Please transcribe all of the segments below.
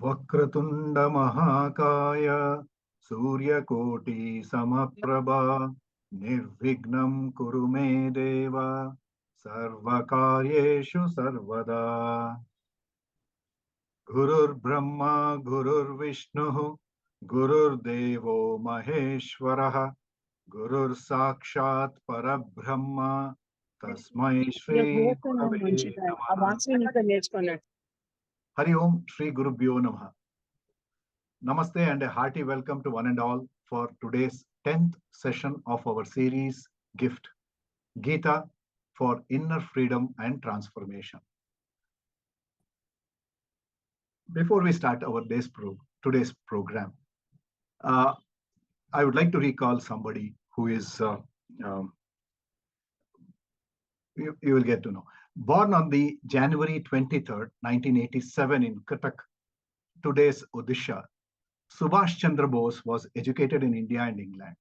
वक्रतुंड महाकाय सूर्यकोटि समप्रभा निर्विघ्नं कुरु मे देव सर्वकार्येषु सर्वदा। गुरुर्ब्रह्मा गुरुर्विष्णुः गुरुर्देवो महेश्वरः गुरुर्साक्षात् परब्रह्म तस्मै श्री गुरवे नमः। Hari Om Shri Gurubhyo Namaha. Namaste and a hearty welcome to one and all for today's 10th session of our series Gift, Gita for Inner Freedom and Transformation. Before we start our today's program, I would like to recall somebody who is, you will get to know. Born on the January 23rd, 1987 in Cuttack, today's Odisha, Subhash Chandra Bose was educated in India and England.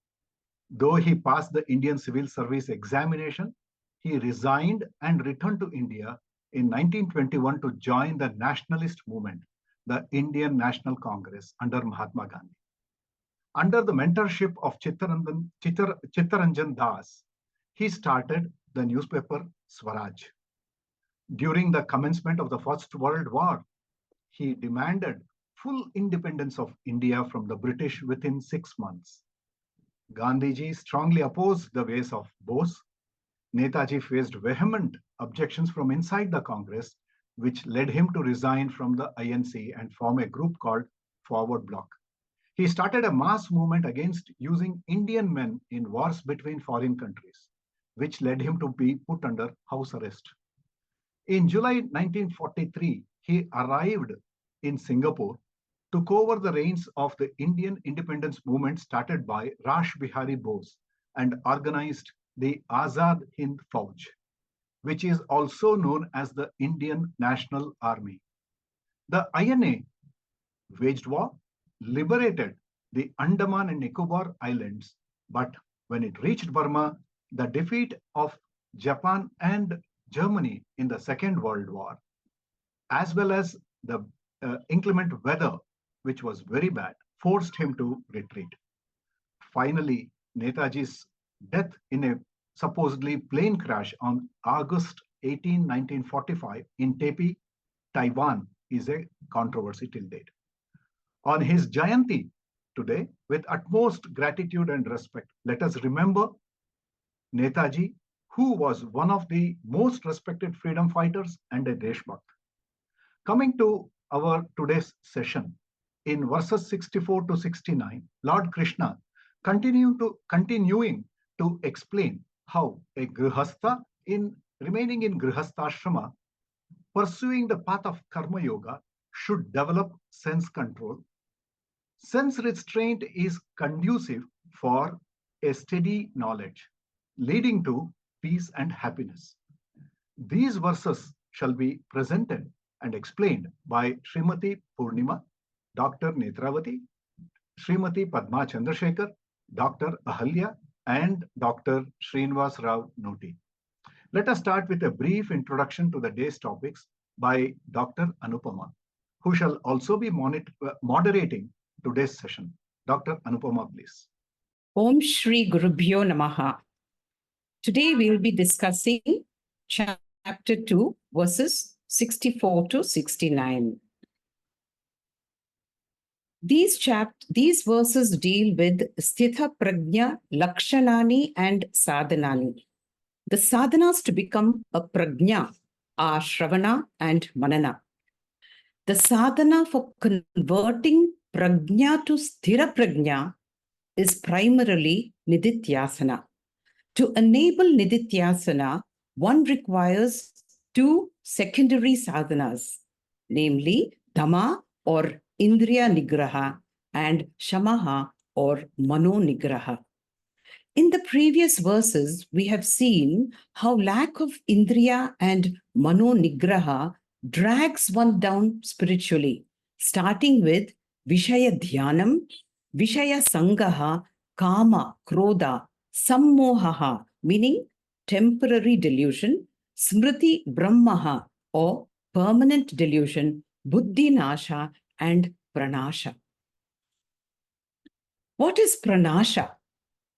Though he passed the Indian Civil Service examination, he resigned and returned to India in 1921 to join the nationalist movement, the Indian National Congress under Mahatma Gandhi. Under the mentorship of Chittaranjan Das, he started the newspaper Swaraj. During the commencement of the First World War, he demanded full independence of India from the British within 6 months. Gandhiji strongly opposed the ways of Bose. Netaji faced vehement objections from inside the Congress, which led him to resign from the INC and form a group called Forward Bloc. He started a mass movement against using Indian men in wars between foreign countries, which led him to be put under house arrest. In July 1943, he arrived in Singapore, took over the reins of the Indian independence movement started by Rash Bihari Bose and organized the Azad Hind Fauj, which is also known as the Indian National Army. The INA waged war, liberated the Andaman and Nicobar Islands, but when it reached Burma, the defeat of Japan and Germany in the Second World War, as well as the inclement weather, which was very bad, forced him to retreat. Finally, Netaji's death in a supposedly plane crash on August 18, 1945 in Tepi, Taiwan is a controversy till date. On his Jayanti today, with utmost gratitude and respect, let us remember Netaji, who was one of the most respected freedom fighters and a Deshbhakt. Coming to our today's session, in verses 64 to 69, Lord Krishna continuing to explain how a Grihastha remaining in Grihasthashrama, pursuing the path of Karma Yoga, should develop sense control. Sense restraint is conducive for a steady knowledge, leading to peace and happiness. These verses shall be presented and explained by Srimati Purnima, Dr. Netravati, Srimati Padma Chandrasekhar, Dr. Ahalya, and Dr. Srinivas Rao Noti. Let us start with a brief introduction to the day's topics by Dr. Anupama, who shall also be moderating today's session. Dr. Anupama, please. Om Shri Gurubhyo Namaha. Today we will be discussing chapter 2, verses 64 to 69. These verses deal with Sthita Prajna, Lakshanani, and Sadhanani. The sadhanas to become a Prajna are Shravana and Manana. The sadhana for converting Prajna to Sthira Prajna is primarily Nididhyasana. To enable Nididhyasana, one requires two secondary sadhanas, namely Dhamma or Indriya Nigraha and Shamaha or Mano Nigraha. In the previous verses, we have seen how lack of Indriya and Mano Nigraha drags one down spiritually, starting with Vishaya Dhyanam, Vishaya Sangaha, Kama, Krodha, Sammohaha, meaning temporary delusion, Smriti Brahmaha, or permanent delusion, Buddhi Nasha, and pranasha. What is pranasha?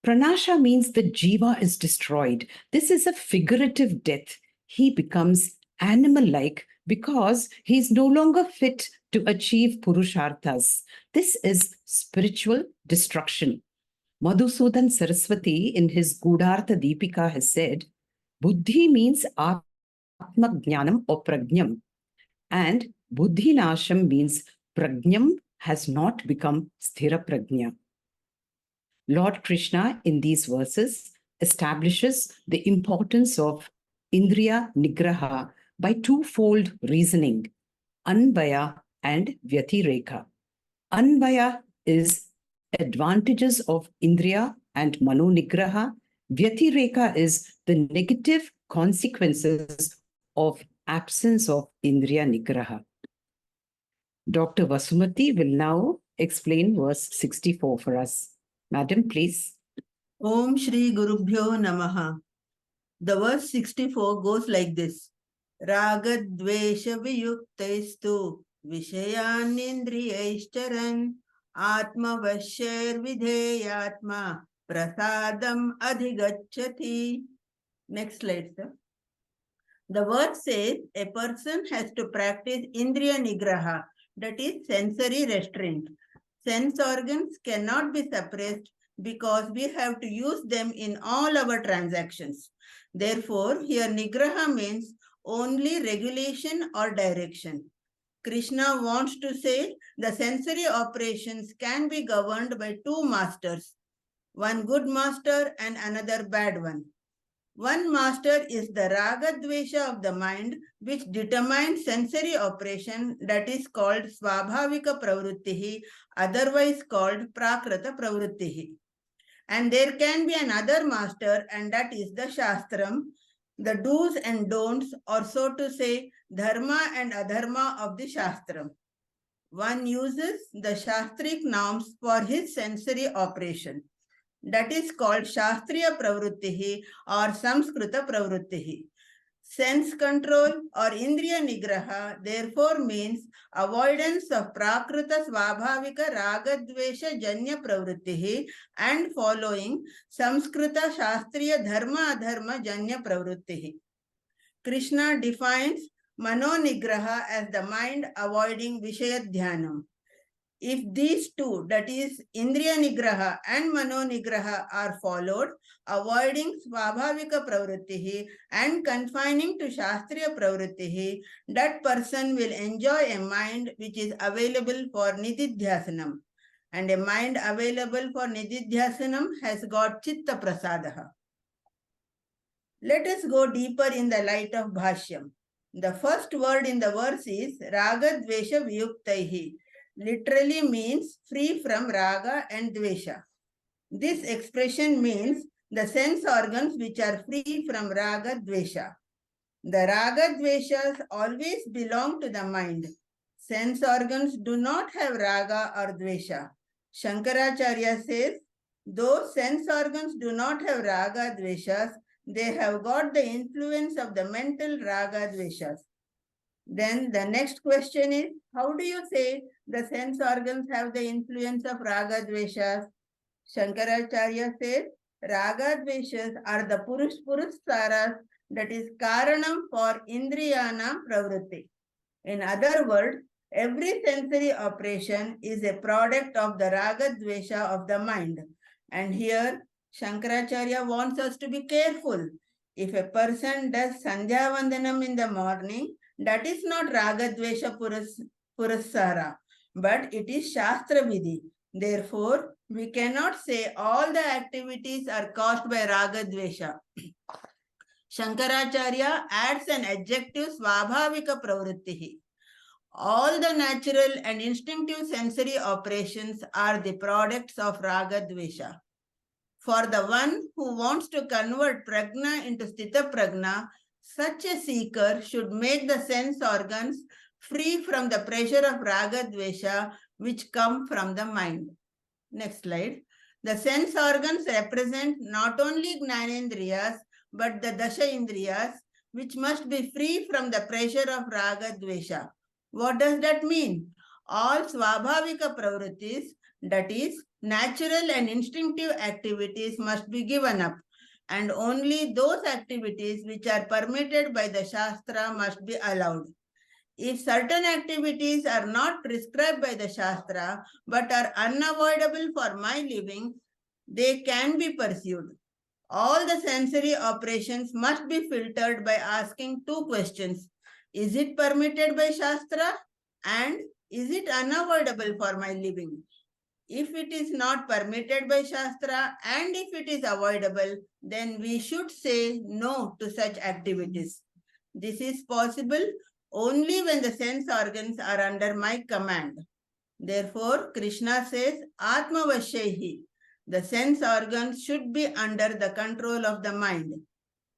Pranasha means the jiva is destroyed. This is a figurative death. He becomes animal-like because he is no longer fit to achieve purusharthas. This is spiritual destruction. Madhusudan Saraswati in his Gudhartha Deepika has said, Buddhi means Atma Jnanam or Prajnam, and Buddhi Nasham means Prajnam has not become Sthira Prajna. Lord Krishna in these verses establishes the importance of Indriya Nigraha by twofold reasoning, Anvaya and Vyatireka. Anvaya is advantages of Indriya and Mano Nigraha. Vyatireka is the negative consequences of absence of Indriya Nigraha. Dr. Vasumati will now explain verse 64 for us. Madam, please. Om Shri Gurubhyo Namaha. The verse 64 goes like this. Ragadvesha viyuktaistu vishayanindriyaishcharan atma vasher vidheyatma prasadam adhigacchati. Next slide, sir. The word says a person has to practice Indriya Nigraha, that is sensory restraint. Sense organs cannot be suppressed because we have to use them in all our transactions. Therefore, here Nigraha means only regulation or direction. Krishna wants to say the sensory operations can be governed by two masters, one good master and another bad one. One master is the raga dvesha of the mind, which determines sensory operation, that is called svabhavika pravrittihi, otherwise called prakrata pravrittihi. And there can be another master, and that is the shastram, the do's and don'ts, or so to say, dharma and adharma of the shastram. One uses the shastric norms for his sensory operation. That is called Shastriya Pravrittihi or Samskrita Pravrittihi. Sense control or Indriya Nigraha therefore means avoidance of Prakrita Svabhavika Ragadvesha Janya Pravrittihi and following Samskrita Shastriya Dharma Adharma Janya Pravrittihi. Krishna defines Mano Nigraha as the mind avoiding Vishaya Dhyanam. If these two, that is Indriya Nigraha and Mano Nigraha, are followed, avoiding Svabhavika Pravrittihi and confining to Shastriya Pravrittihi, that person will enjoy a mind which is available for Nididhyasanam. And a mind available for Nididhyasanam has got Chitta Prasadaha. Let us go deeper in the light of Bhashyam. The first word in the verse is Raga Dvesha Vyuktaihi. Literally means free from raga and dvesha. This expression means the sense organs which are free from raga dvesha. The raga dveshas always belong to the mind. Sense organs do not have raga or dvesha. Shankaracharya says, though sense organs do not have raga dveshas, they have got the influence of the mental raga dveshas. Then the next question is, how do you say the sense organs have the influence of raga dveshas? Shankaracharya says, raga dveshas are the purusaras, that is karanam for indriyana pravritti. In other words, every sensory operation is a product of the raga dvesha of the mind. And here Shankaracharya wants us to be careful. If a person does Sandhya Vandanam in the morning, that is not Raga Dvesha Purasara, but it is Shastra Vidhi. Therefore, we cannot say all the activities are caused by Raga Dvesha. Shankaracharya adds an adjective Svabhavika Pravrittihi. All the natural and instinctive sensory operations are the products of Raga Dvesha. For the one who wants to convert prajna into sthita prajna, such a seeker should make the sense organs free from the pressure of raga dvesha which come from the mind. Next slide. The sense organs represent not only gnanendriyas but the dasha indriyas which must be free from the pressure of raga dvesha. What does that mean? all Swabhavika pravrittis, that is, natural and instinctive activities must be given up, and only those activities which are permitted by the Shastra must be allowed. If certain activities are not prescribed by the Shastra but are unavoidable for my living, they can be pursued. All the sensory operations must be filtered by asking two questions. Is it permitted by Shastra? And is it unavoidable for my living? If it is not permitted by Shastra and if it is avoidable, then we should say no to such activities. This is possible only when the sense organs are under my command. Therefore, Krishna says, Atma Vashehi. The sense organs should be under the control of the mind.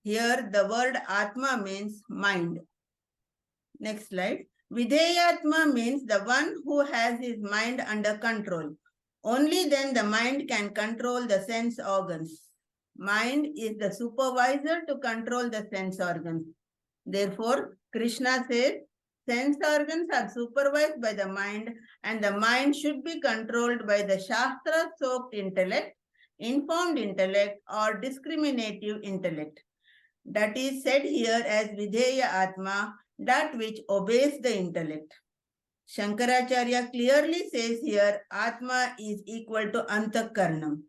Here, the word Atma means mind. Next slide. Videyatma means the one who has his mind under control. Only then the mind can control the sense organs. Mind is the supervisor to control the sense organs. Therefore, Krishna says, sense organs are supervised by the mind and the mind should be controlled by the Shastra-soaked intellect, informed intellect or discriminative intellect. That is said here as Videya Atma, that which obeys the intellect. Shankaracharya clearly says here, Atma is equal to Antakarnam.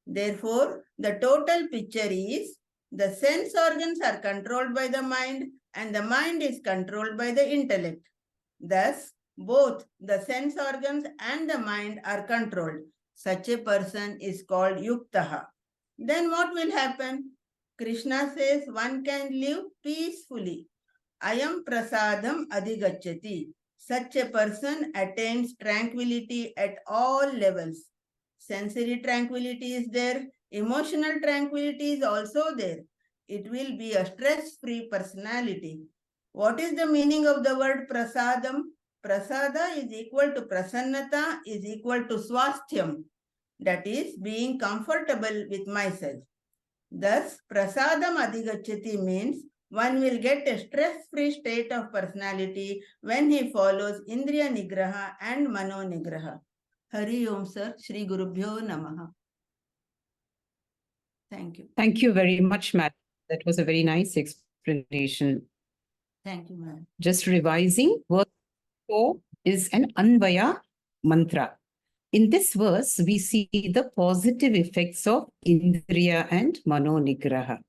Therefore, the total picture is, the sense organs are controlled by the mind and the mind is controlled by the intellect. Thus, both the sense organs and the mind are controlled. Such a person is called Yuktaha. Then what will happen? Krishna says one can live peacefully. Ayam prasadam adhigacchati. Such a person attains tranquility at all levels. Sensory tranquility is there. Emotional tranquility is also there. It will be a stress-free personality. What is the meaning of the word prasadam? Prasada is equal to prasannata is equal to swasthyam. That is being comfortable with myself. Thus, prasadam adhigacchati means one will get a stress-free state of personality when he follows Indriya Nigraha and Mano Nigraha. Hari Om Sir, Shri Gurubhyo Namaha. Thank you. Thank you very much, Matt. That was a very nice explanation. Thank you, ma'am. Just revising, verse 4 is an Anvaya mantra. In this verse, we see the positive effects of Indriya and Mano Nigraha.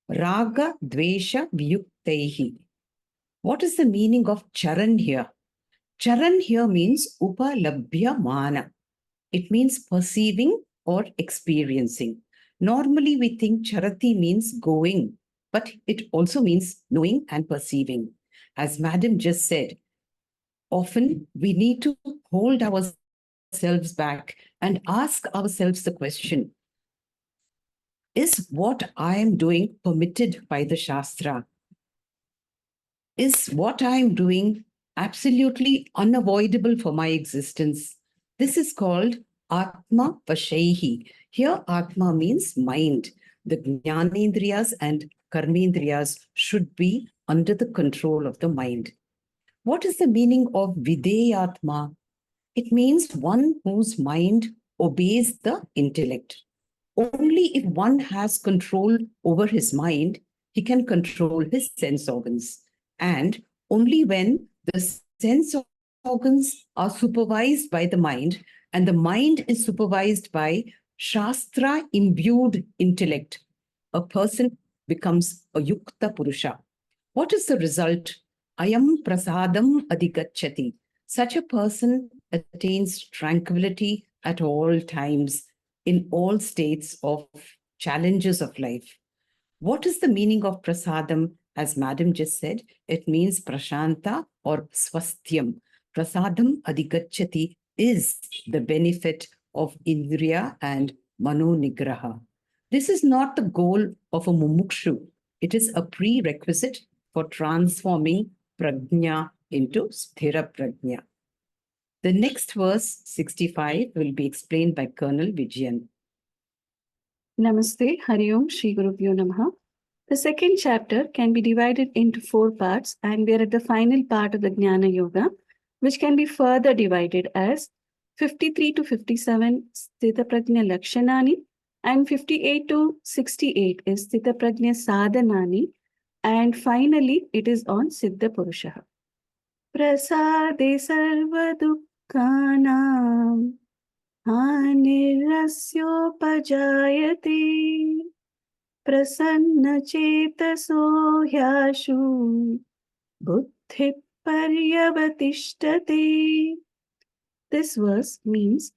Raga, Dvesha, Vyuktaihi. What is the meaning of Charan here? Charan here means Upalabhya Mana. It means perceiving or experiencing. Normally, we think Charati means going, but it also means knowing and perceiving. As Madam just said, often we need to hold ourselves back and ask ourselves the question, is what I am doing permitted by the Shastra? Is what I am doing absolutely unavoidable for my existence? This is called Atma Vashehi. Here, Atma means mind. The Jnanendriyas and Karmendriyas should be under the control of the mind. What is the meaning of Videyatma? It means one whose mind obeys the intellect. Only if one has control over his mind, he can control his sense organs. And only when the sense organs are supervised by the mind and the mind is supervised by Shastra-imbued intellect, a person becomes a Yukta Purusha. What is the result? Ayam prasadam adhigacchati. Such a person attains tranquility at all times, in all states of challenges of life. What is the meaning of prasadam? As Madam just said, it means prashanta or swasthyam. Prasadam adhigacchati is the benefit of Indriya and Mano Nigraha. This is not the goal of a mumukshu. It is a prerequisite for transforming prajna into sthira prajna. The next verse, 65, will be explained by Colonel Vijayan. Namaste, Hari Om, Shri Gurubhyo Namaha. The second chapter can be divided into 4 parts, and we are at the final part of the Jnana Yoga. which can be further divided as 53 to 57 Sthita Prajna Lakshanani and 58 to 68 is Sthita Prajna Sadhanani, and finally it is on Siddha Purushaha. Prasade sarva dukkhanam hanirasyopajaayate prasanna chetaso hyashu buddhi paryavatishtate. This verse means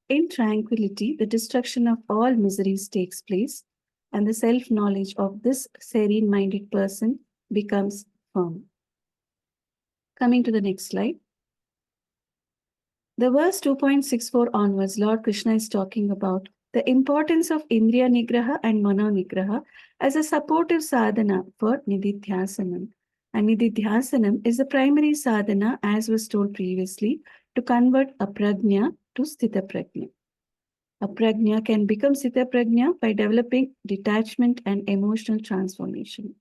in tranquility, the destruction of all miseries takes place, and the self-knowledge of this serene-minded person becomes firm. Coming to the next slide. The verse 2.64 onwards, Lord Krishna is talking about the importance of Indriya Nigraha and Mano Nigraha as a supportive sadhana for Nididhyasanam. And Nididhyasanam is the primary sadhana, as was told previously, to convert aprajna to Sthita Prajna. Aprajna can become Sthita Prajna by developing detachment and emotional transformation.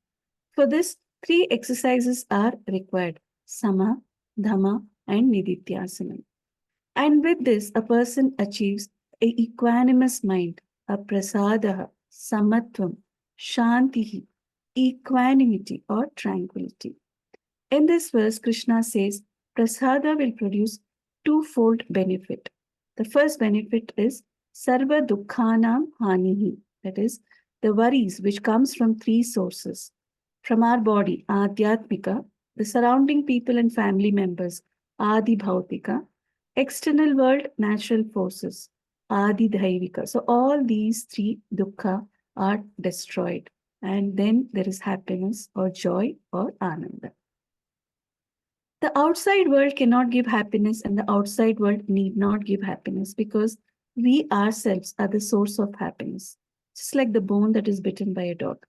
For this, 3 exercises are required: Sama, Dhamma, and Nididhyasanam. And with this, a person achieves a equanimous mind, a prasadaha, samatvam, shantihi, equanimity or tranquility. In this verse, Krishna says prasada will produce twofold benefit. The first benefit is sarva dukkhanam hanihi, that is, the worries which comes from 3 sources. From our body, adhyatmika, the surrounding people and family members, adi bhautika, external world, natural forces, adi dhaivika. So all these 3 dukkha are destroyed, and then there is happiness or joy or ananda. The outside world cannot give happiness, and the outside world need not give happiness, because we ourselves are the source of happiness. Just like the bone that is bitten by a dog.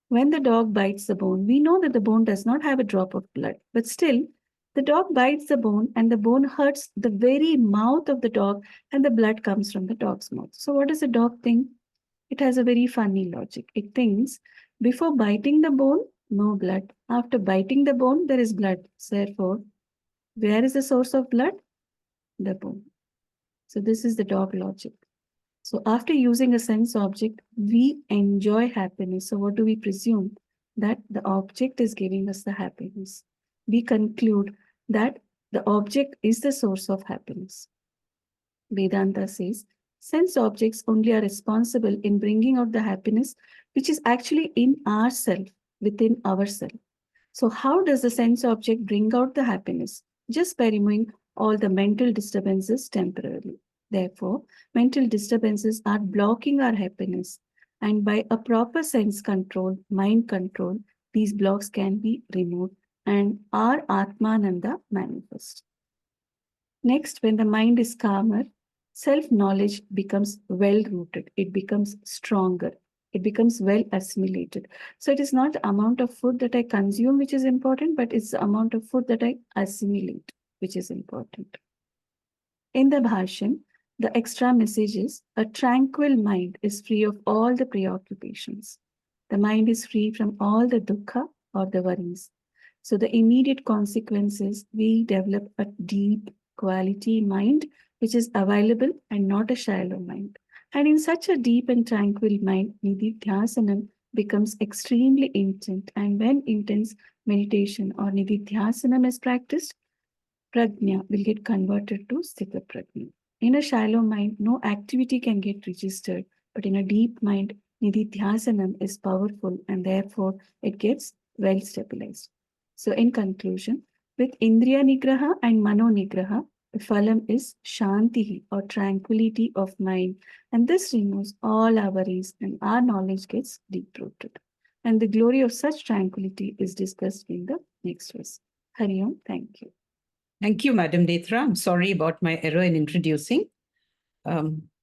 When the dog bites the bone, we know that the bone does not have a drop of blood, but still the dog bites the bone and the bone hurts the very mouth of the dog, and the blood comes from the dog's mouth. So what does the dog think? It has a very funny logic. It thinks before biting the bone, no blood. After biting the bone, there is blood. Therefore, where is the source of blood? The bone. So this is the dog logic. So after using a sense object, we enjoy happiness. So what do we presume? That the object is giving us the happiness. We conclude that the object is the source of happiness. Vedanta says, sense objects only are responsible in bringing out the happiness which is actually in ourself, within ourself. So how does the sense object bring out the happiness? Just by removing all the mental disturbances temporarily. Therefore, mental disturbances are blocking our happiness, and by a proper sense control, mind control, these blocks can be removed and our Atmananda manifests. Next, when the mind is calmer, self-knowledge becomes well-rooted. It becomes stronger. It becomes well assimilated. So it is not the amount of food that I consume which is important, but it's the amount of food that I assimilate which is important. In the Bhashyan, the extra message is a tranquil mind is free of all the preoccupations. The mind is free from all the dukkha or the worries. So the immediate consequence is we develop a deep quality mind which is available and not a shallow mind. And in such a deep and tranquil mind, Nididhyasanam becomes extremely intense. And when intense meditation or Nididhyasanam is practiced, Prajna will get converted to Sthita Prajna. In a shallow mind, no activity can get registered, but in a deep mind, Nididhyasanam is powerful and therefore it gets well stabilized. So in conclusion, with Indriya Nigraha and Mano Nigraha, the phalam is Shantihi or tranquility of mind, and this removes all our worries and our knowledge gets deep-rooted. And the glory of such tranquility is discussed in the next verse. Hari Om, thank you. Thank you, Madam Netra. I'm sorry about my error in introducing.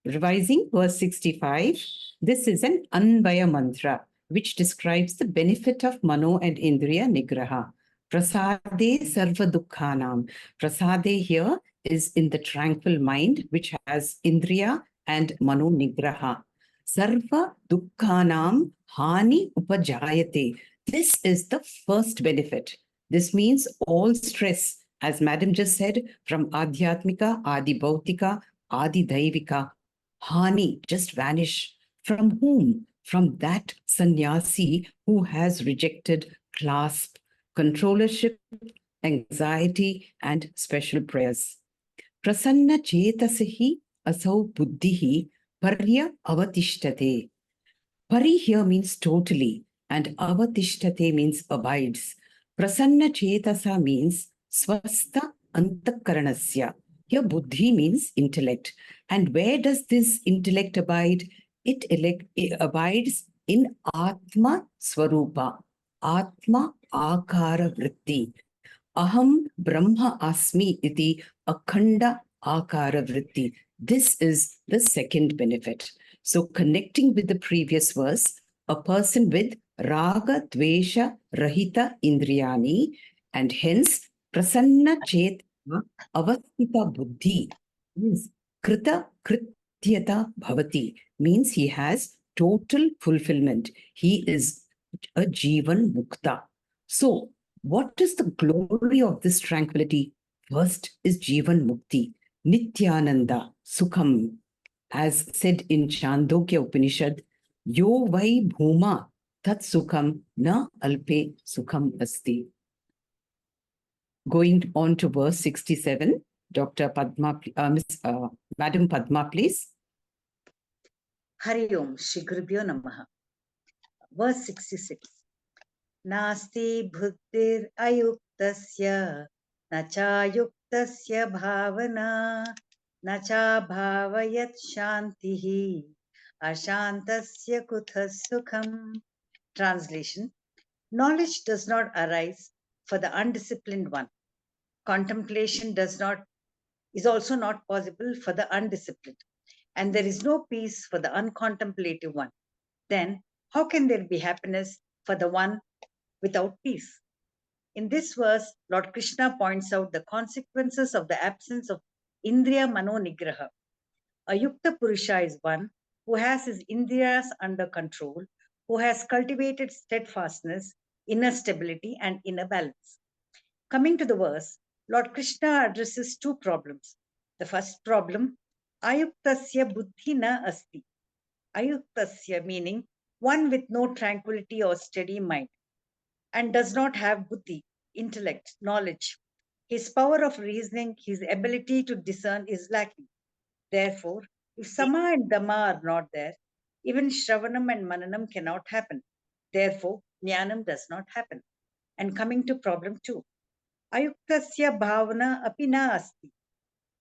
Revising verse 65, this is an Anvaya mantra which describes the benefit of Mano and Indriya Nigraha. Prasade sarva dukkhanam. Prasade here is in the tranquil mind which has Indriya and Mano Nigraha. Sarva dukkhanam hani upajayate. This is the first benefit. This means all stress, As Madam just said, from Adhyatmika, Adi Bhautika, Adi Daivika, Hani, just vanish. From whom? From that sannyasi who has rejected clasp, controllership, anxiety, and special prayers. Prasanna chetasihi asau buddhihi parya avatishtate. Pari here means totally, and avatishtate means abides. Prasanna chetasa means swastha antakaranasya. Here buddhi means intellect. And where does this intellect abide? It abides in Atma Swarupa, Atma Akara Vritti. Aham Brahma Asmi iti Akhanda Akara Vritti. This is the second benefit. So, connecting with the previous verse, a person with Raga Dvesha Rahita Indriyani, and hence Prasanna Chet Avastita Buddhi means Krita Krityata Bhavati, means he has total fulfillment. He is a Jivan Mukta. So, what is the glory of this tranquility? First is Jivan Mukti, Nityananda, Sukham. As said in Chandogya Upanishad, Yo Vai Bhuma Tat Sukham Na Alpe Sukham Asti. Going on to verse 67, Dr. Padma, Madam Padma, please. Hari Om, Shri Gurubhyo Namaha. Verse 66. Nasti bhuddhir ayuktasya, nachayuktasya bhavana, nacha bhavayat shantihi, ashantasya kuthas sukham. Translation. Knowledge does not arise for the undisciplined one. Contemplation is also not possible for the undisciplined. And there is no peace for the uncontemplative one. Then how can there be happiness for the one without peace? In this verse, Lord Krishna points out the consequences of the absence of Indriya Mano Nigraha. A Yukta Purusha is one who has his Indriyas under control, who has cultivated steadfastness, inner stability, and inner balance. Coming to the verse, Lord Krishna addresses two problems. The first problem, Ayuktasya buddhi na asti. Ayuktasya meaning one with no tranquility or steady mind and does not have buddhi, intellect, knowledge. His power of reasoning, his ability to discern is lacking. Therefore, if Sama and Dhamma are not there, even Shravanam and Mananam cannot happen. Therefore, Jnanam does not happen. And coming to problem 2, Ayuktasya bhavana apina asti.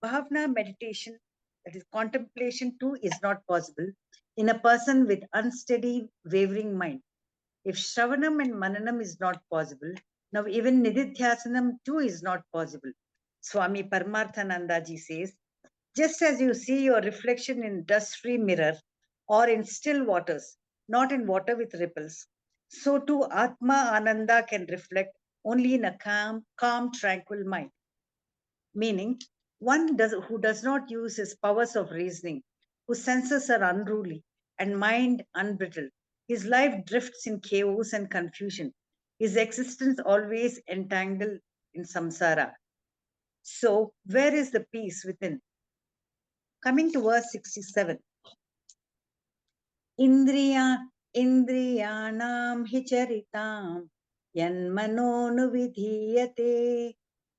Bhavana meditation, that is contemplation too, is not possible in a person with unsteady, wavering mind. If Shravanam and Mananam is not possible, now even Nididhyasanam too is not possible. Swami Paramarthanandaji says, just as you see your reflection in dust-free mirror or in still waters, not in water with ripples, so too Atma Ananda can reflect only in a calm, tranquil mind. Meaning, who does not use his powers of reasoning, whose senses are unruly and mind unbridled. His life drifts in chaos and confusion. His existence always entangled in samsara. So, where is the peace within? Coming to verse 67. Indriyanam hicharitam yanmano vidhiyate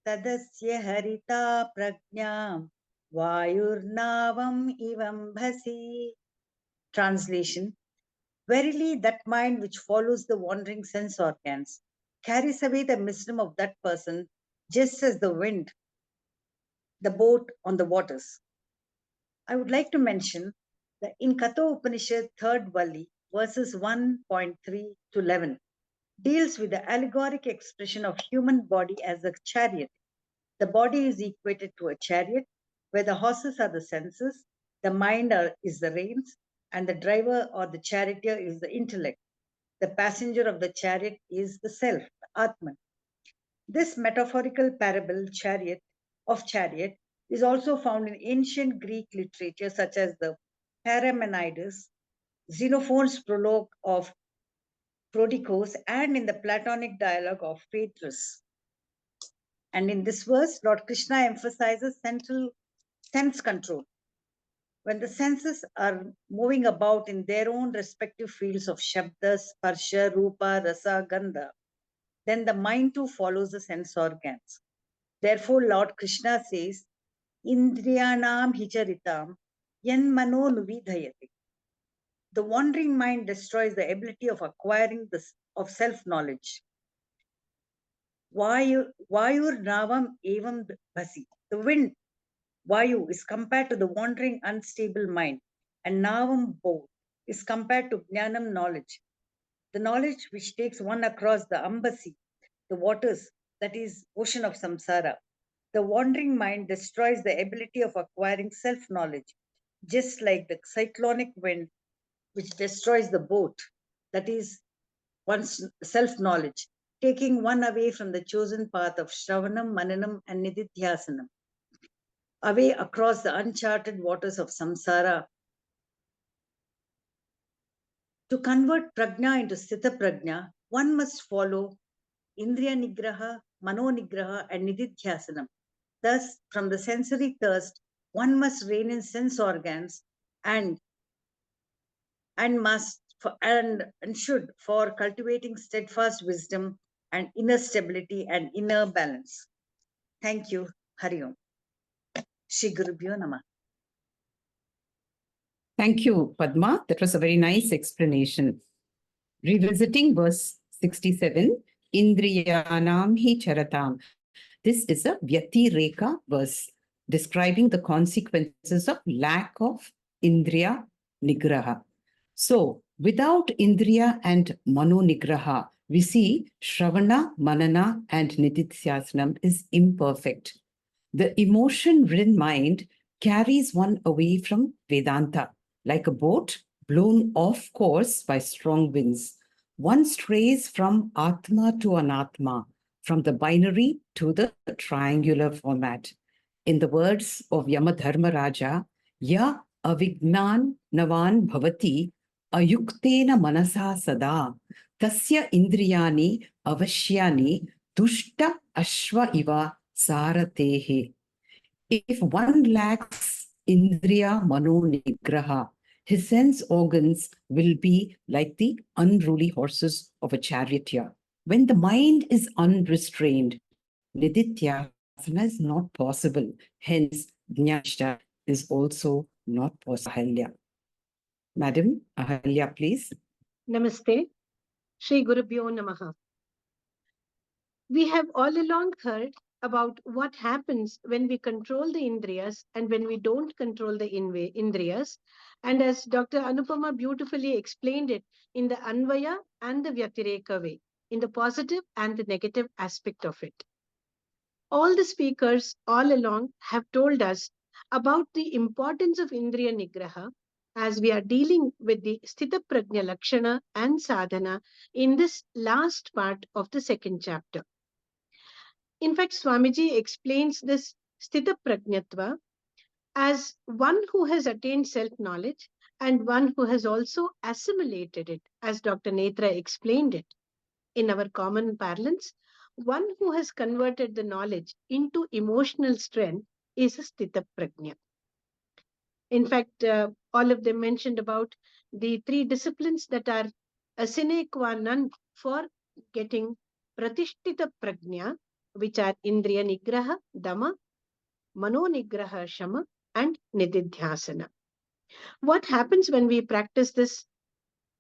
tadasya harita prajnam vayurnavam ivam bhasi. Translation. Verily, that mind which follows the wandering sense organs carries away the wisdom of that person, just as the wind, the boat on the waters. I would like to mention that in Katha Upanishad, 3rd Valli, verses 1.3 to 11, deals with the allegoric expression of human body as a chariot. The body is equated to a chariot, where the horses are the senses, the mind is the reins, and the driver or the charioteer is the intellect. The passenger of the chariot is the self, the Atman. This metaphorical parable chariot is also found in ancient Greek literature such as the Parmenides, Xenophon's prologue of Prodicus, and in the Platonic dialogue of Phaedrus. And in this verse, Lord Krishna emphasizes central sense control. When the senses are moving about in their own respective fields of Shabda, Sparsha, Rupa, Rasa, Gandha, then the mind too follows the sense organs. Therefore, Lord Krishna says, Indriyanam hicharitam yan mano nuvidhayate. The wandering mind destroys the ability of acquiring this of self-knowledge. Vayur navam evam bhasi. The wind, Vayu, is compared to the wandering, unstable mind, and navam both is compared to jnanam, knowledge. The knowledge which takes one across the ambasi, the waters, that is, ocean of samsara. The wandering mind destroys the ability of acquiring self-knowledge, just like the cyclonic wind which destroys the boat, that is, one's self-knowledge, taking one away from the chosen path of Shravanam, Mananam, and Nididhyasanam, away across the uncharted waters of samsara. To convert prajna into sthita prajna, one must follow Indriya Nigraha, Mano Nigraha, and Nididhyasanam. Thus, from the sensory thirst, one must rein in sense organs and must and should for cultivating steadfast wisdom and inner stability and inner balance. Thank you. Hari Om. Shri Gurubhyo Namah. Thank you, Padma. That was a very nice explanation. Revisiting verse 67, Indriyanam hi charatam. This is a Vyatireka verse describing the consequences of lack of Indriya Nigraha. So, without Indriya and Mano Nigraha, we see Shravana, Manana, and Nididhyasanam is imperfect. The emotion-ridden mind carries one away from Vedanta, like a boat blown off course by strong winds. One strays from Atma to Anatma, from the binary to the triangular format. In the words of Yamadharmaraja, Ya avignan navan bhavati ayuktena manasa sada tasya indriyani avashyani dushta ashva iva saratehe. If one lacks indriya mano nigraha, his sense organs will be like the unruly horses of a charioteer. When the mind is unrestrained, nididhyasana is not possible. Hence, jnanishta is also not possible. Ahalya. Madam Ahalya, please. Namaste. Shri Gurubhyo Namaha. We have all along heard about what happens when we control the Indriyas and when we don't control the Indriyas. And as Dr. Anupama beautifully explained it in the Anvaya and the Vyatireka way, in the positive and the negative aspect of it. All the speakers all along have told us about the importance of Indriya Nigraha as we are dealing with the Sthita Prajna Lakshana and Sadhana in this last part of the second chapter. In fact, Swamiji explains this Sthita Prajnatva as one who has attained self-knowledge and one who has also assimilated it, as Dr. Netra explained it. In our common parlance, one who has converted the knowledge into emotional strength is a Sthita Prajna. In fact, all of them mentioned about the three disciplines that are a sine qua non for getting Pratishtita Prajna, which are Indriya Nigraha, Dama, Mano Nigraha, Shama, and Nididhyasana. What happens when we practice this?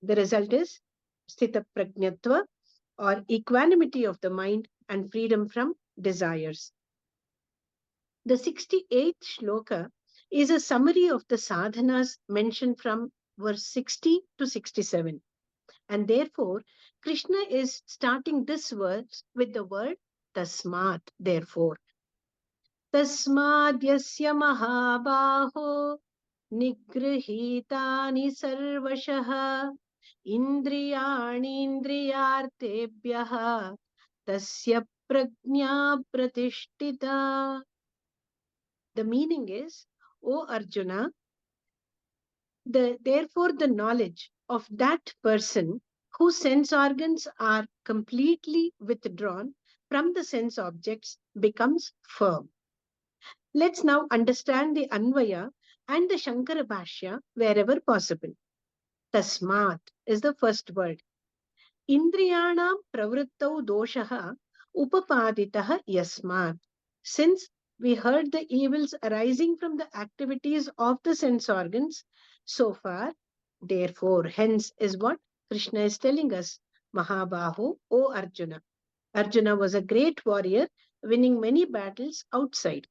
The result is Sthita Prajnatva, or equanimity of the mind and freedom from desires. The 68th shloka is a summary of the sadhanas mentioned from verse 60 to 67. And therefore, Krishna is starting this verse with the word tasmat, therefore. Tasmad yasya mahabaho nigrihitani sarvashah indriyani indriyartebhyah tasya prajna pratishtita. The meaning is, O Arjuna, therefore the knowledge of that person whose sense organs are completely withdrawn from the sense objects becomes firm. Let's now understand the Anvaya and the Shankara Bhashya wherever possible. Tasmat is the first word. Indriyanam pravrittau doshaha upapaditah yasmat. Since we heard the evils arising from the activities of the sense organs so far, therefore, hence is what Krishna is telling us. Mahabahu, O Arjuna. Arjuna was a great warrior, winning many battles outside.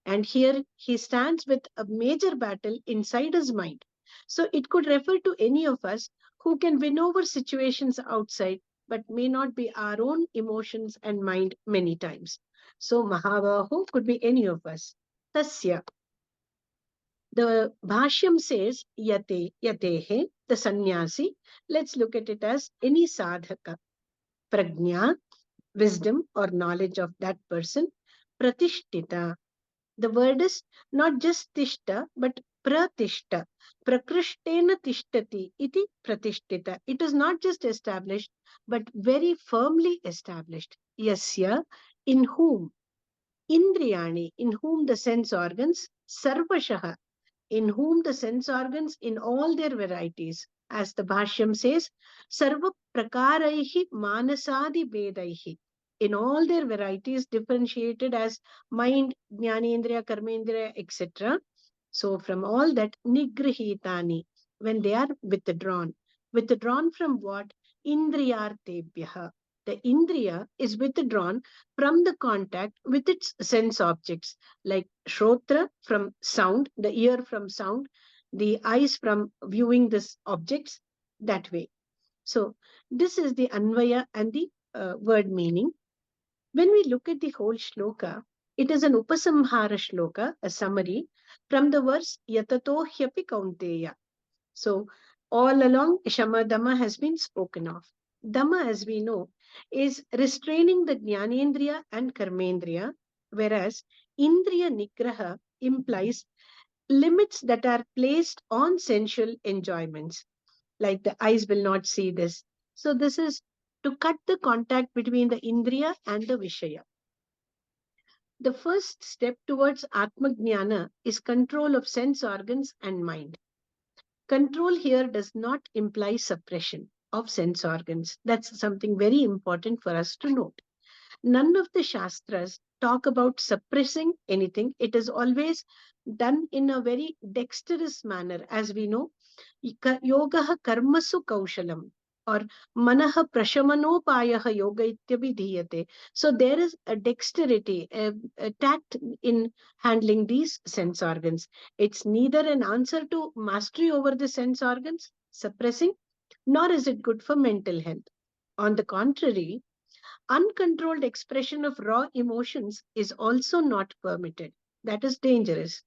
And here he stands with a major battle inside his mind. So it could refer to any of us who can win over situations outside, but may not be our own emotions and mind many times. So Mahabahu could be any of us. Tasya. The Bhashyam says yatehe, the sannyasi. Let's look at it as any sadhaka. Prajna, wisdom or knowledge of that person. Pratishtita. The word is not just tishta, but pratishta. Prakrishtena tishtati iti pratishtita. It is not just established, but very firmly established. Yasya, in whom? Indriyani, in whom the sense organs. Sarvashaha, in whom the sense organs in all their varieties. As the Bhashyam says, Sarva prakaraihi manasadi bedaihi. In all their varieties differentiated as mind, jnanendriya, karmendriya, etc. So from all that, nigrihitani, when they are withdrawn. Withdrawn from what? Indriyartebhyaha. The indriya is withdrawn from the contact with its sense objects, like shrotra from sound, the ear from sound, the eyes from viewing this objects, that way. So this is the Anvaya and the word meaning. When we look at the whole shloka, it is an upasamhara shloka, a summary from the verse Yatato hyapi kaunteya. So all along Shama Dhamma has been spoken of. Dhamma, as we know, is restraining the Jnanendriya and Karmendriya, whereas Indriya Nigraha implies limits that are placed on sensual enjoyments, like the eyes will not see this. So this is to cut the contact between the Indriya and the Vishaya. The first step towards Atmajnana is control of sense organs and mind. Control here does not imply suppression of sense organs. That's something very important for us to note. None of the Shastras talk about suppressing anything. It is always done in a very dexterous manner. As we know, yogaha karmasu kaushalam or manaha prashamanopayaha yoga ityabhidhiyate. So there is a dexterity, a tact in handling these sense organs. It's neither an answer to mastery over the sense organs, suppressing, nor is it good for mental health. On the contrary, uncontrolled expression of raw emotions is also not permitted. That is dangerous.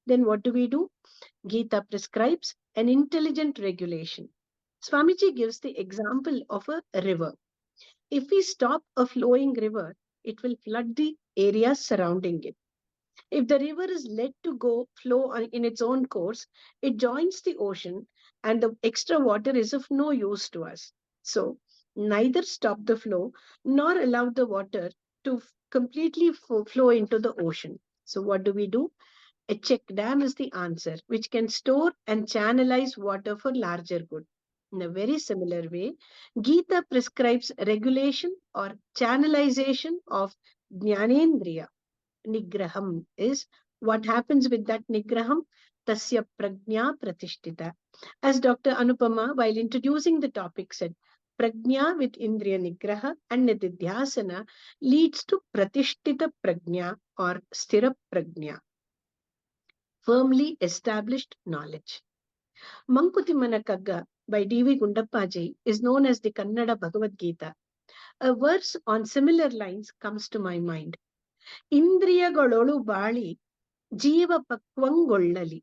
Then what do? Gita prescribes an intelligent regulation. Swamiji gives the example of a river. If we stop a flowing river, it will flood the areas surrounding it. If the river is let to go flow in its own course, it joins the ocean and the extra water is of no use to us. So neither stop the flow nor allow the water to completely flow into the ocean. So what do? A check dam is the answer, which can store and channelize water for larger good. In a very similar way, Gita prescribes regulation or channelization of Jnanendriya. Nigraham is what happens with that Nigraham. Tasya prajna pratishtita. As Dr. Anupama, while introducing the topic, said, prajna with Indriya Nigraha and Nididhyasana leads to pratishtita prajna or sthira prajna, firmly established knowledge. Mankutimana Kagga by D.V. Gundappaji is known as the Kannada Bhagavad Gita. A verse on similar lines comes to my mind. ಇಂದ್ರಿಯಗಳೊಳು ಬಾಳಿ ಜೀವ ಪಕ್ವಂಗೊಳ್ಳಲಿ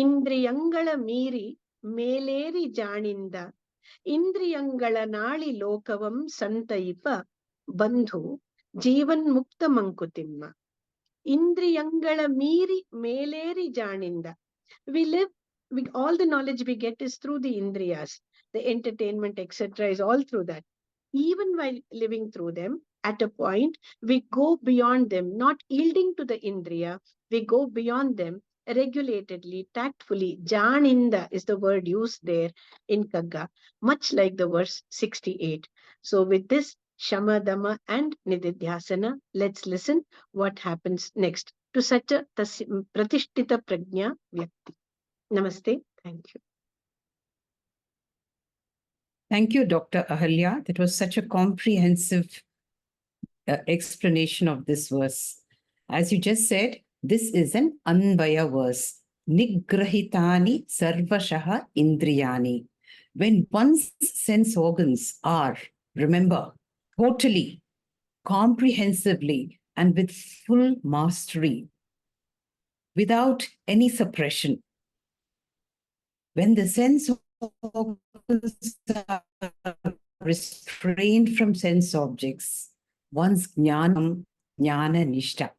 ಇಂದ್ರಿಯಂಗಳ ಮೀರಿ ಮೇಲೇರಿ ಜಾಣಿಂದ ಇಂದ್ರಿಯಂಗಳ ನಾಳಿ ಲೋಕವಂ ಸಂತೈಪ ಬಂಧು ಜೀವನ್ಮುಕ್ತ ಮಂಕುತಿಮ್ಮ. ಇಂದ್ರಿಯಂಗಳ ಮೀರಿ ಮೇಲೇರಿ ಜಾಣಿಂದ. All the knowledge we get is through the indriyas, the entertainment, etc. is all through that. Even while living through them, At a point, we go beyond them, not yielding to the Indriya, we go beyond them regulatedly, tactfully. Janinda is the word used there in Kagga, much like the verse 68. So, with this Shama, Dama, and Nididhyasana, let's listen what happens next to such a Pratishtita Prajna Vyakti. Namaste. Thank you. Thank you, Dr. Ahalya. That was such a comprehensive explanation of this verse. As you just said, this is an Anvaya verse. Nigrahitani sarvashaha indriyani. When one's sense organs are, remember, totally, comprehensively, and with full mastery, without any suppression, when the sense organs are restrained from sense objects, one's jnanam, jnana nishta.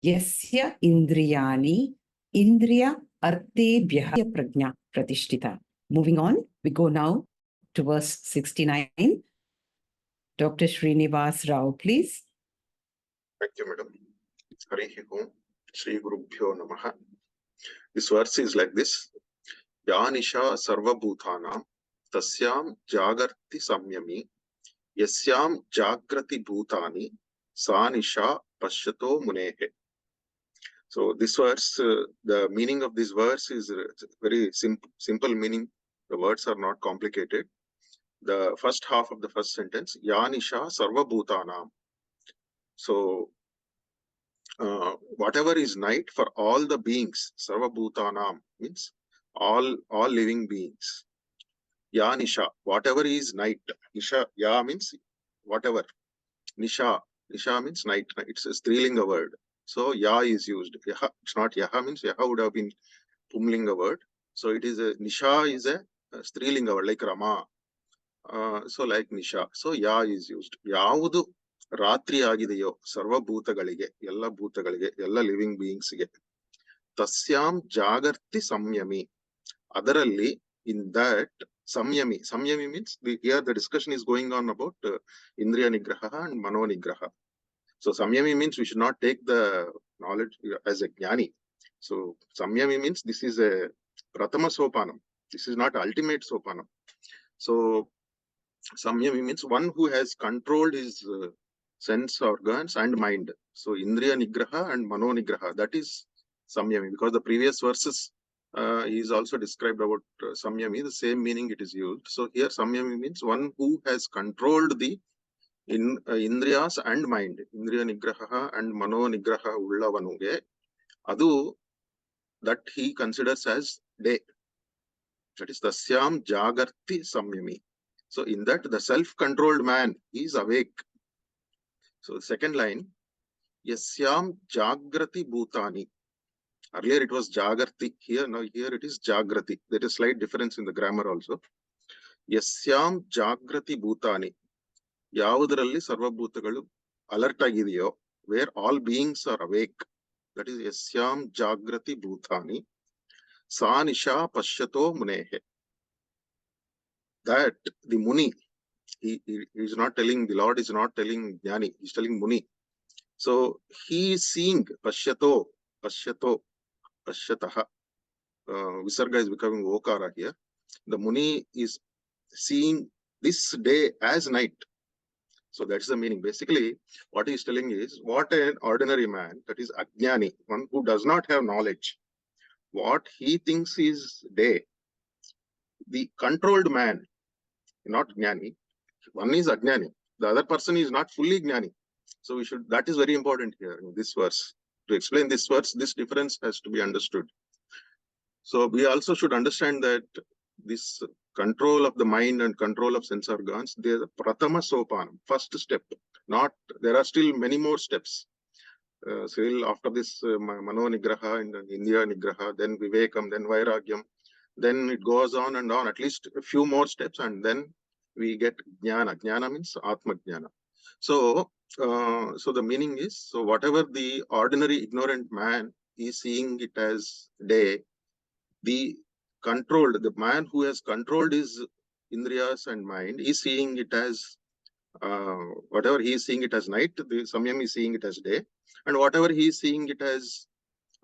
Yasya indriyani, indriya artebhya prajna pratishtita. Moving on, we go now to verse 69. Dr. Srinivas Rao, please. Thank you, madam. Harihi Om, Shri Gurubhyo Namaha. This verse is like this. Yanisha sarva bhutanam tasyam jagarti samyami yasyam jagrati bhutani sanisha pashyato munehe. So this verse, the meaning of this verse is very simple meaning. The words are not complicated. The first half of the first sentence, Yanisha sarva bhutanam. So whatever is night for all the beings, sarva bhutanam means all living beings. Ya Nisha, whatever is night. Nisha, Ya means whatever. Nisha, Nisha means night. It's a strilinga word. So Ya is used. Yaha, it's not Yaha means Yaha would have been pumlinga word. So it is a Nisha is a strilinga word like Rama. So like Nisha. So Ya is used. Yavudu ರಾತ್ರಿ ಆಗಿದೆಯೋ ಸರ್ವಭೂತಗಳಿಗೆ ಎಲ್ಲ ಭೂತಗಳಿಗೆ ಎಲ್ಲ living ಬೀಯಿಂಗ್ಸ್ಗೆ ತಸ್ಯಾಂ ಜಾಗರ್ತಿ ಸಂಯಮಿ ಅದರಲ್ಲಿ in that ಸಂಯಮಿ ಸಂಯಮಿ means here the discussion is going on about ಇಂದ್ರಿಯ ನಿಗ್ರಹ ಅಂಡ್ ಮನೋ ನಿಗ್ರಹ. ಸೊ ಸಂಯಮಿ means we should not take the knowledge as a ಜ್ಞಾನಿ. ಸೊ ಸಂಯಮಿ ಮೀನ್ಸ್ ದಿಸ್ ಇಸ್ ಎ ಪ್ರಥಮ ಸೋಪಾನಂ, ದಿಸ್ ಇಸ್ ನಾಟ್ ಅಲ್ಟಿಮೇಟ್ ಸೋಪಾನಂ. ಸೊ ಸಂಯಮಿ means one who has controlled his sense organs and mind. So Indriya Nigraha and Mano Nigraha, that is Samyami. Because the previous verses is also described about Samyami, the same meaning it is used. So here Samyami means one who has controlled the Indriyas and mind. Indriya Nigraha and Mano Nigraha Ullavanuge, Adu, that he considers as day. That is Tasyam Jagarti Samyami. So in that, the self-controlled man is awake. So the second line, Yasyam Jagrati Bhutani. Earlier it was Jagarti. Here, now here it is Jagrati. There is slight difference in the grammar also. Yasyam Jagrati Bhutani. Yavudralli Sarvabhutagalu alert ಆಗಿದೆಯೋ, where all beings are awake. That is Yasyam Jagrati Bhutani. Sa Nisha Pashyato Munehe. That the Muni, he is not telling, the Lord is not telling Jnani, he is telling Muni. So he is seeing Pashyato, Pashyataha. Visarga is becoming Okara here. The Muni is seeing this day as night. So that's the meaning. Basically, what he is telling is, what an ordinary man, that is Ajnani, one who does not have knowledge, what he thinks is day, the controlled man, not Jnani, one is Ajnani, the other person is not fully Jnani. So we should, that is very important here in this verse. To explain this verse, this difference has to be understood. So we also should understand that this control of the mind and control of sense organs, they are the Pratama Sopanam, first step. Not, there are still many more steps. Still after this Mano Nigraha and Indriya Nigraha, then Vivekam, then Vairagyam, then it goes on and on, at least a few more steps, and then we get Jnana. Jnana means Atma Jnana. So, so the meaning is, so whatever the ordinary ignorant man is seeing it as day, the controlled, the man who has controlled his Indriyas and mind is seeing it as whatever he is seeing it as night, the Samyami is seeing it as day, and whatever he is seeing it as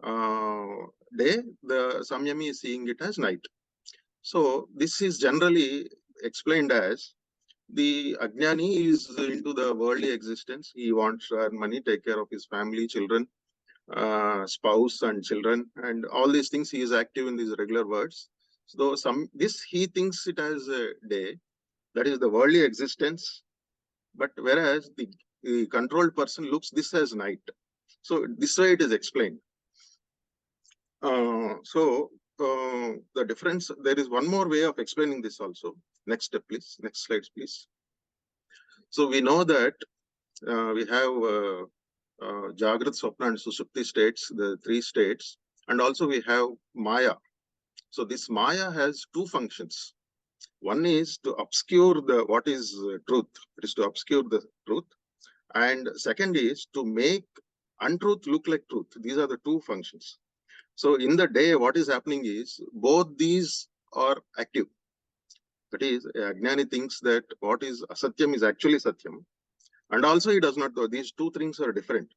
day, the Samyami is seeing it as night. So this is generally explained as the Ajnani is into the worldly existence. He wants to earn money, take care of his family, children, spouse and children, and all these things. He is active in these regular words. So this he thinks it as a day, that is the worldly existence. But whereas the controlled person looks this as night. So this way it is explained. The difference, there is one more way of explaining this also. Next step, please. Next slides, please. So we know that we have Jagrat, Swapna and Sushupti states, the three states, and also we have Maya. So this Maya has two functions. One is to obscure what is truth. It is to obscure the truth. And second is to make untruth look like truth. These are the two functions. So in the day, what is happening is both these are active. That is, Ajnani thinks that what is Asatyam is actually Satyam. And also he does not know. These two things are different.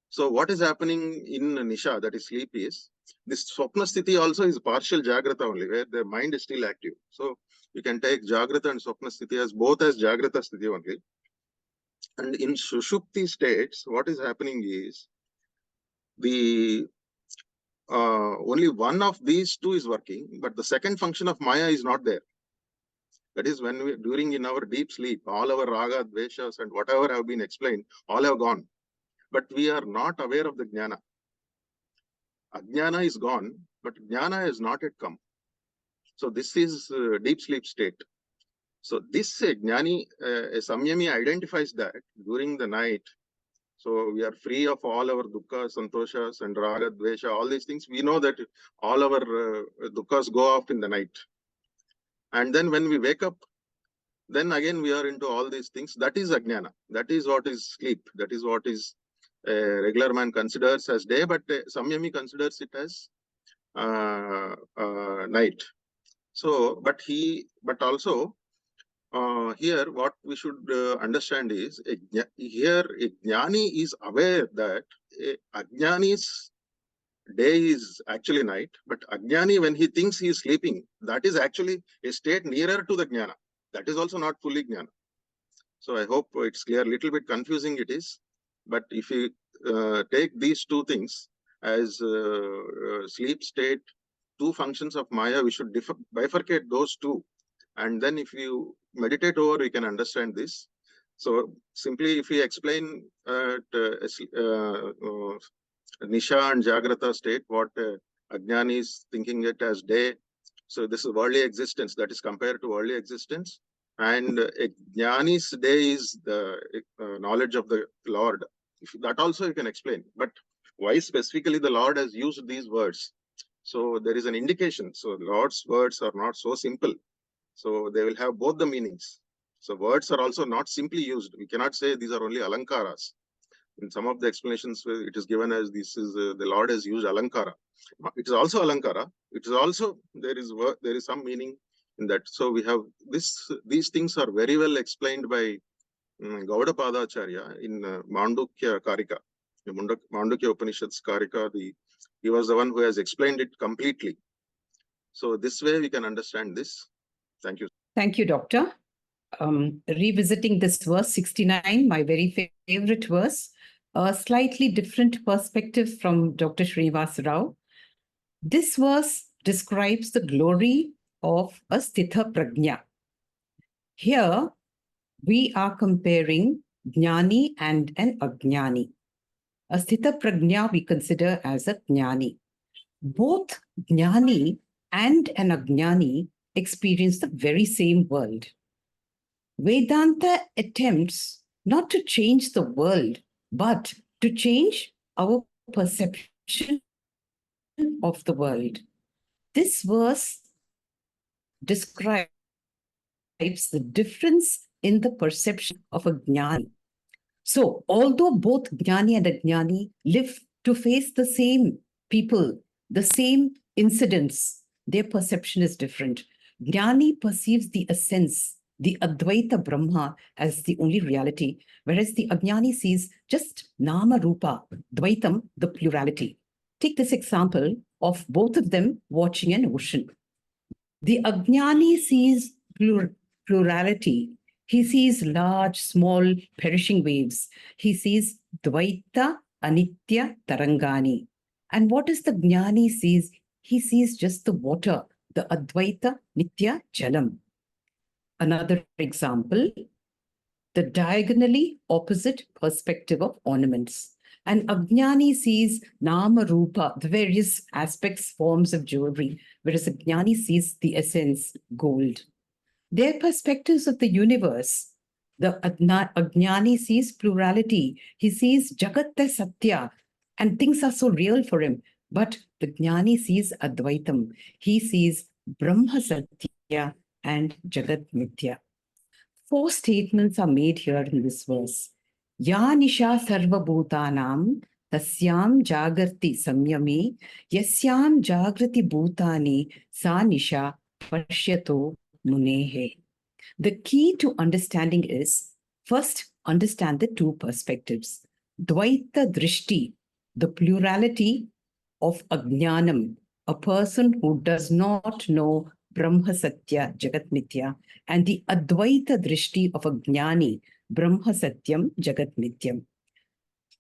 So what is happening in Nisha, that is sleep, is this Swapna Sthiti also is partial Jagrata only, where the mind is still active. So you can take Jagrata and Swapna Sthiti as both as Jagrata Sthiti only. And in Sushupti states, what is happening is the only one of these two is working, but the second function of Maya is not there. That is when we, during in our deep sleep, all our raga, dveshas and whatever have been explained, all have gone. But we are not aware of the jnana. Ajnana is gone, but jnana has not yet come. So this is deep sleep state. So this jnani, samyami identifies that during the night. So we are free of all our dukkha, santoshas and raga, dvesha, all these things. We know that all our dukkhas go off in the night. And then when we wake up, then again we are into all these things. That is ajnana. That is what is sleep. That is what is regular man considers as day, but samyami considers it as night. So, but also here what we should understand is here a jnani is aware that ajnani's day is actually night, but ajnani, when he thinks he is sleeping, that is actually a state nearer to the jnana. That is also not fully jnana. So I hope it's clear. Little bit confusing it is, but if you take these two things as sleep state, two functions of Maya, we should bifurcate those two. And then if you meditate over, we can understand this. So simply if we explain Nisha and Jagrata state, what Ajnani is thinking it as day. So this is worldly existence, that is compared to worldly existence. And Jnani's day is the knowledge of the Lord. That also you can explain. But why specifically the Lord has used these words? So there is an indication. So Lord's words are not so simple. So they will have both the meanings. So words are also not simply used. We cannot say these are only alankaras. In some of the explanations, it is given as this is the Lord has used alankara. It is also alankara. It is also there is some meaning in that. So we have these things are very well explained by Gaudapadacharya in Mandukya Karika, Mandukya Upanishads Karika. He was the one who has explained it completely. So this way we can understand this. Thank you. Thank you, Doctor. Revisiting this verse 69, my very favorite verse, a slightly different perspective from Dr. Srinivas Rao. This verse describes the glory of a sthita prajna. Here, we are comparing jnani and an ajnani. A sthita prajna we consider as a jnani. Both jnani and an ajnani experience the very same world. Vedanta attempts not to change the world, but to change our perception of the world. This verse describes the difference in the perception of a jnani. So, although both jnani and ajnani live to face the same people, the same incidents, their perception is different. Jnani perceives the essence the Advaita Brahma as the only reality, whereas the Ajnani sees just Nama Rupa, Dvaitam, the plurality. Take this example of both of them watching an ocean. The Ajnani sees plurality. He sees large, small, perishing waves. He sees Dvaita, Anitya, Tarangani. And what does the Jnani sees? He sees just the water, the Advaita, Nitya, Jalam. Another example, the diagonally opposite perspective of ornaments. And Ajnani sees Nama Rupa, the various aspects, forms of jewelry, whereas Ajnani sees the essence, gold. Their perspectives of the universe, the Ajnani sees plurality. He sees Jagatta Satya, and things are so real for him. But the Jnani sees Advaitam. He sees Brahma Satya and Jagat Mithya. 4 statements are made here in this verse. Ya nisha sarva bhutanam tasyam jagarti samyami yasyam jagrati bhutani sa nisha pashyato munehe. The key to understanding is, first, understand the 2 perspectives. Dvaita drishti, the plurality of ajnanam, a person who does not know Brahma Satya, Jagat Mithya, and the Advaita Drishti of a Jnani, Brahma Satyam, Jagat Mithyam.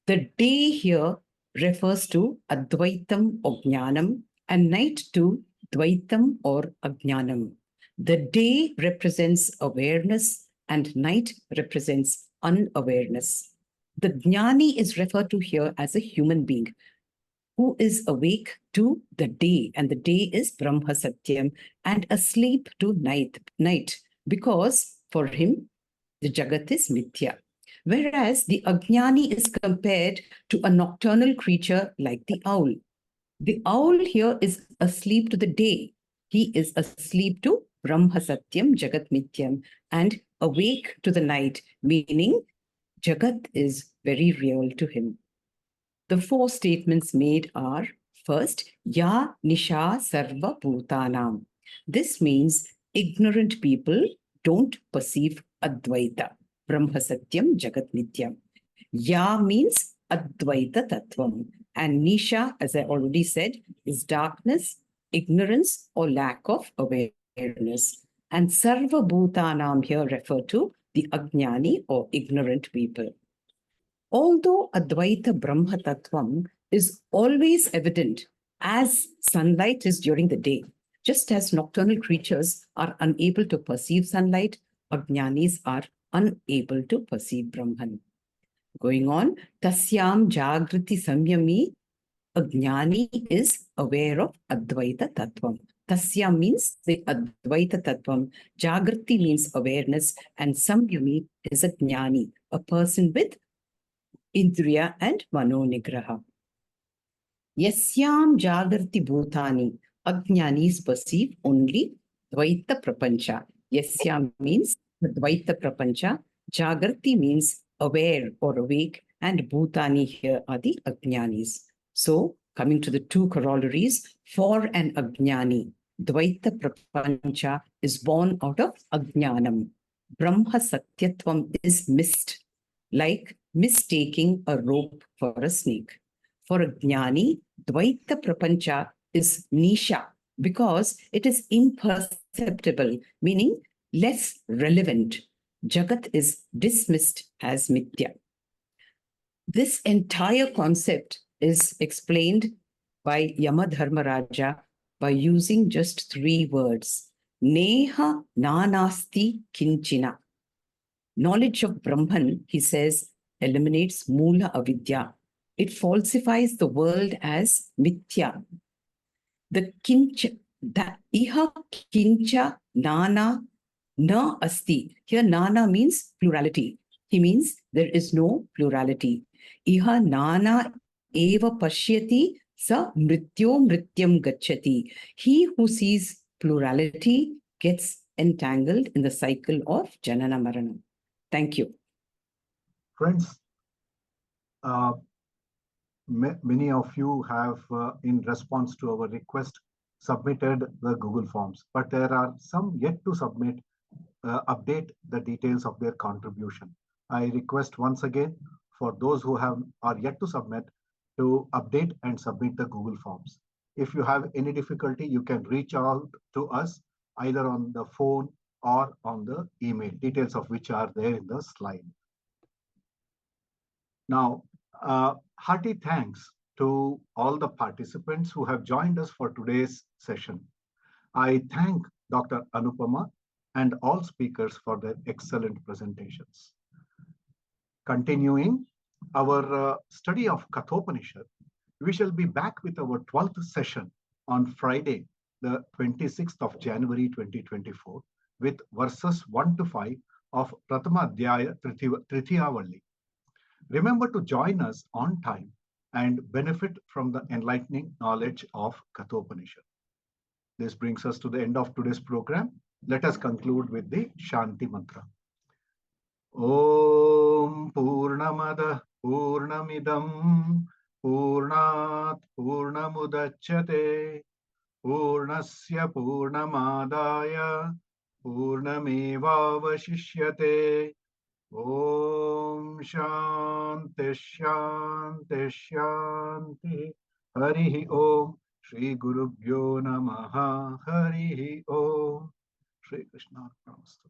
The day here refers to Advaitam or Jnanam, and night to Dvaitam or Ajnanam. The day represents awareness and night represents unawareness. The Jnani is referred to here as a human being who is awake to the day, and the day is Brahma Satyam, and asleep to night, because for him, the Jagat is Mithya. Whereas the Ajnani is compared to a nocturnal creature like the owl. The owl here is asleep to the day. He is asleep to Brahma Satyam, Jagat Mithyam, and awake to the night, meaning Jagat is very real to him. The 4 statements made are, first, Ya Nisha Sarva Bhutanam. This means ignorant people don't perceive Advaita, Brahma Satyam, Jagat Nityam. Ya means Advaita Tattvam. And Nisha, as I already said, is darkness, ignorance, or lack of awareness. And Sarva Bhutanam here refer to the Ajnani or ignorant people. Although Advaita Brahma Tattvam is always evident as sunlight is during the day, just as nocturnal creatures are unable to perceive sunlight, Ajnanis are unable to perceive Brahman. Going on, Tasyam Jagriti Samyami, Ajnani is aware of Advaita Tattvam. Tasya means the Advaita Tattvam, Jagriti means awareness, and Samyami is a Jnani, a person with Indriya and Mano Nigraha. Yasyam Jagarti Bhutani, Ajnanis perceive only Dvaita Prapancha. Yasyam means the Dvaita Prapancha, Jagarti means aware or awake, and Bhutani here are the Ajnanis. So, coming to the 2 corollaries, for an Ajnani, Dvaita Prapancha is born out of Ajnanam. Brahma Satyatvam is missed, like mistaking a rope for a snake. For a Jnani, Dvaita Prapancha is Nisha because it is imperceptible, meaning less relevant. Jagat is dismissed as Mithya. This entire concept is explained by Yamadharmaraja by using just 3 words. Neha nanasti kinchina. Knowledge of Brahman, he says, eliminates Mula Avidya. It falsifies the world as Mithya. The kincha, that iha kincha nana na asti. Here nana means plurality. He means there is no plurality. Iha nana eva pashyati sa mrityo mrityam gacchati. He who sees plurality gets entangled in the cycle of Janana Marana. Thank you. Friends, many of you have, in response to our request, submitted the Google Forms, but there are some yet to submit update the details of their contribution. I request once again for those who are yet to submit to update and submit the Google Forms. If you have any difficulty, you can reach out to us either on the phone or on the email, details of which are there in the slide. Now, hearty thanks to all the participants who have joined us for today's session. I thank Dr. Anupama and all speakers for their excellent presentations. Continuing our study of Kathopanishad, we shall be back with our 12th session on Friday, the 26th of January 2024, with verses 1 to 5 of Pratama Adhyaya Tritiyavalli. Remember to join us on time and benefit from the enlightening knowledge of Kathopanishad. This brings us to the end of today's program. Let us conclude with the Shanti Mantra. Om Purnamada Purnamidam Purnat Purnamudachyate Purnasya Purnamadaya Purnamevavashishyate Om Shanti Shanti Shanti Harihi Om Shri Gurubhyo Namaha Harihi Om Shri Krishna Namaste.